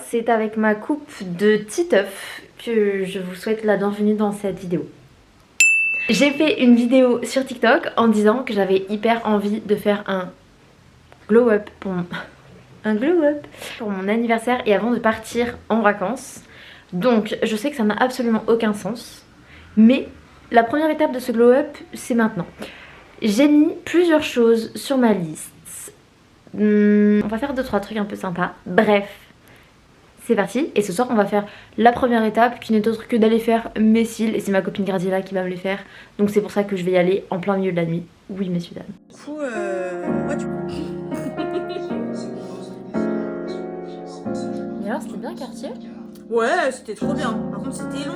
c'est avec ma coupe de Titeuf que je vous souhaite la bienvenue dans cette vidéo. J'ai fait une vidéo sur TikTok en disant que j'avais hyper envie de faire un glow up pour mon anniversaire et avant de partir en vacances. Donc je sais que ça n'a absolument aucun sens, mais la première étape de ce glow up c'est maintenant. J'ai mis plusieurs choses sur ma liste. On va faire 2-3 trucs un peu sympas. Bref, c'est parti. Et ce soir on va faire la première étape qui n'est autre que d'aller faire mes cils. Et c'est ma copine Graziella qui va me les faire. Donc c'est pour ça que je vais y aller en plein milieu de la nuit. Oui messieurs dames. Du coup ouais, Et alors c'était bien Cartier? ouais, c'était trop bien. Par contre c'était long.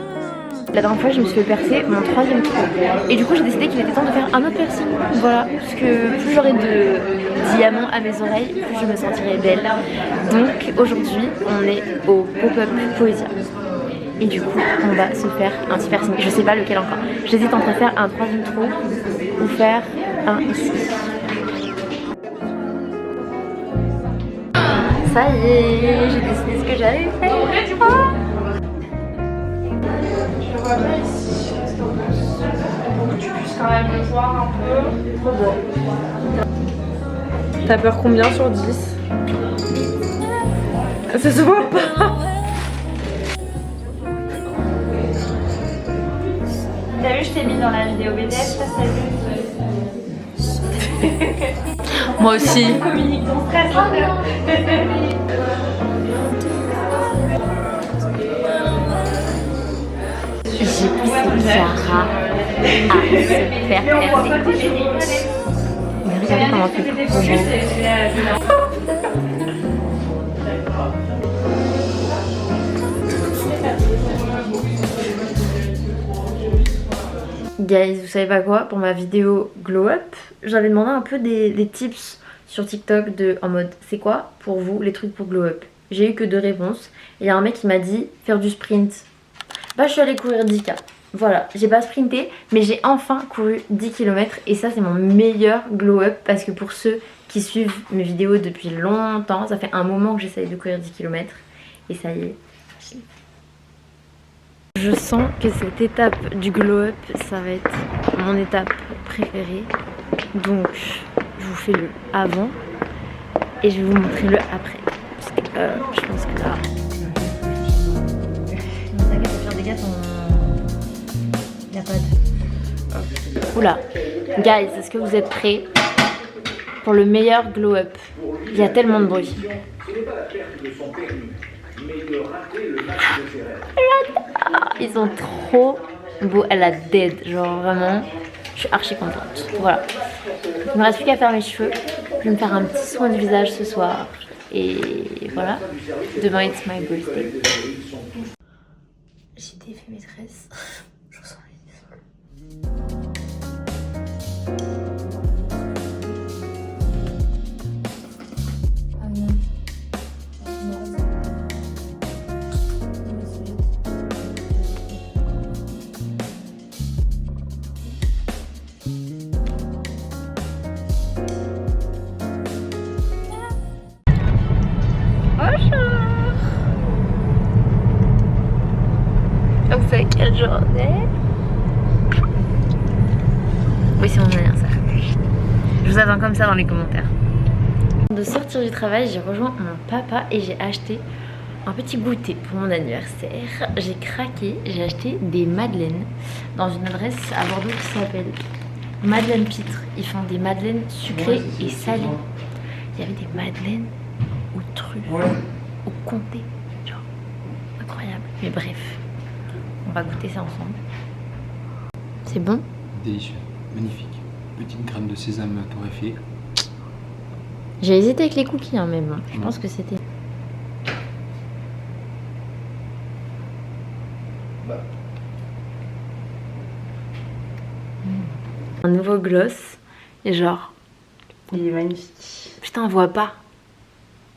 La dernière fois je me suis fait percer mon 3e trou. Et du coup j'ai décidé qu'il était temps de faire un autre piercing. Voilà, parce que plus j'aurai de diamants à mes oreilles, plus je me sentirai belle. Donc aujourd'hui on est au pop-up Poesia. Et du coup on va se faire un petit piercing. Je sais pas lequel encore. J'hésite entre faire un 3e trou ou faire un ici. Ça y est, j'ai décidé ce que j'allais faire. Tu puisses quand même le voir un peu. Trop beau. T'as peur combien sur 10? Ça se voit pas. T'as vu, je t'ai mis dans la vidéo BDF, ça s'est vu. Moi aussi. Communique ton stress. J'ai poussé Sarah à se faire percer. Mais regardez comment c'est trop beau. Guys, vous savez pas quoi, pour ma vidéo glow up, j'avais demandé un peu des tips sur TikTok en mode c'est quoi pour vous les trucs pour glow up. J'ai eu que 2 réponses. Il y a un mec qui m'a dit faire du sprint. Bah je suis allée courir 10K. Voilà, j'ai pas sprinté mais j'ai enfin couru 10 km et ça c'est mon meilleur glow up parce que pour ceux qui suivent mes vidéos depuis longtemps, ça fait un moment que j'essaye de courir 10 km et ça y est. Je sens que cette étape du glow up, ça va être mon étape préférée. Donc, je vous fais le avant et je vais vous montrer le après. Parce que je pense que là... Dégâts, il n'y a pas de... Oula. Guys, est-ce que vous êtes prêts pour le meilleur glow up? Il y a tellement de bruit. Ils sont trop beaux, elle a dead, genre vraiment, je suis archi contente. Voilà, il me reste plus qu'à faire mes cheveux, je vais me faire un petit soin du visage ce soir et voilà, demain it's my birthday. J'ai défait mes tresses, je ressens les donc c'est quelle journée? Oui, c'est mon anniversaire. Je vous attends comme ça dans les commentaires. De sortir du travail, j'ai rejoint mon papa et j'ai acheté un petit goûter pour mon anniversaire. J'ai craqué, j'ai acheté des madeleines dans une adresse à Bordeaux qui s'appelle Madeleine Pitre. Ils font des madeleines sucrées et salées. Il y avait des madeleines aux truffes, au comté, genre incroyable. Mais bref, on va goûter ça ensemble. C'est bon? Délicieux, magnifique. Petite graine de sésame torréfiée. J'ai hésité avec les cookies hein, mais bon, je pense que c'était... Un nouveau gloss et genre... Il est magnifique. Putain, on voit pas.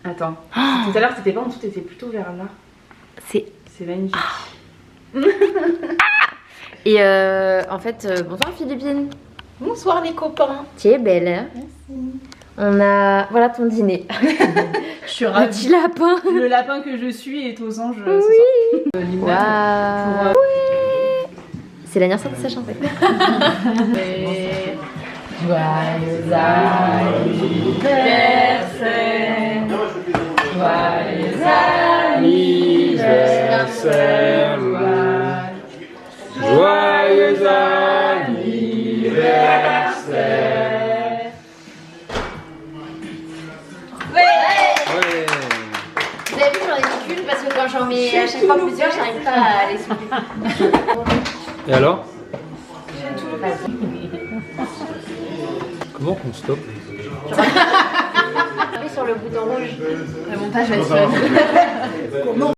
Attends, Oh, tout à l'heure t'étais pas en dessous, t'étais plutôt vers là. c'est... C'est magnifique. Et en fait, bonsoir Philippine. Bonsoir les copains. Tu es belle hein? Merci. On a... Voilà ton dîner. Je suis Un ravie. petit lapin. Le lapin que je suis est aux anges ce Oui. soir. L'immeuble Waouh. pour, Ouais. C'est l'anniversaire de Sacha en fait. Joyeux anniversaire. Joyeux anniversaire. Joyeux anniversaire. Vous avez vu, j'en ai mis qu'une parce que quand j'en mets à chaque fois plusieurs, j'arrive pas à les soulever. Et alors? Comment qu'on stoppe? Appuie sur le bouton rouge. Le montage va être fun. Comment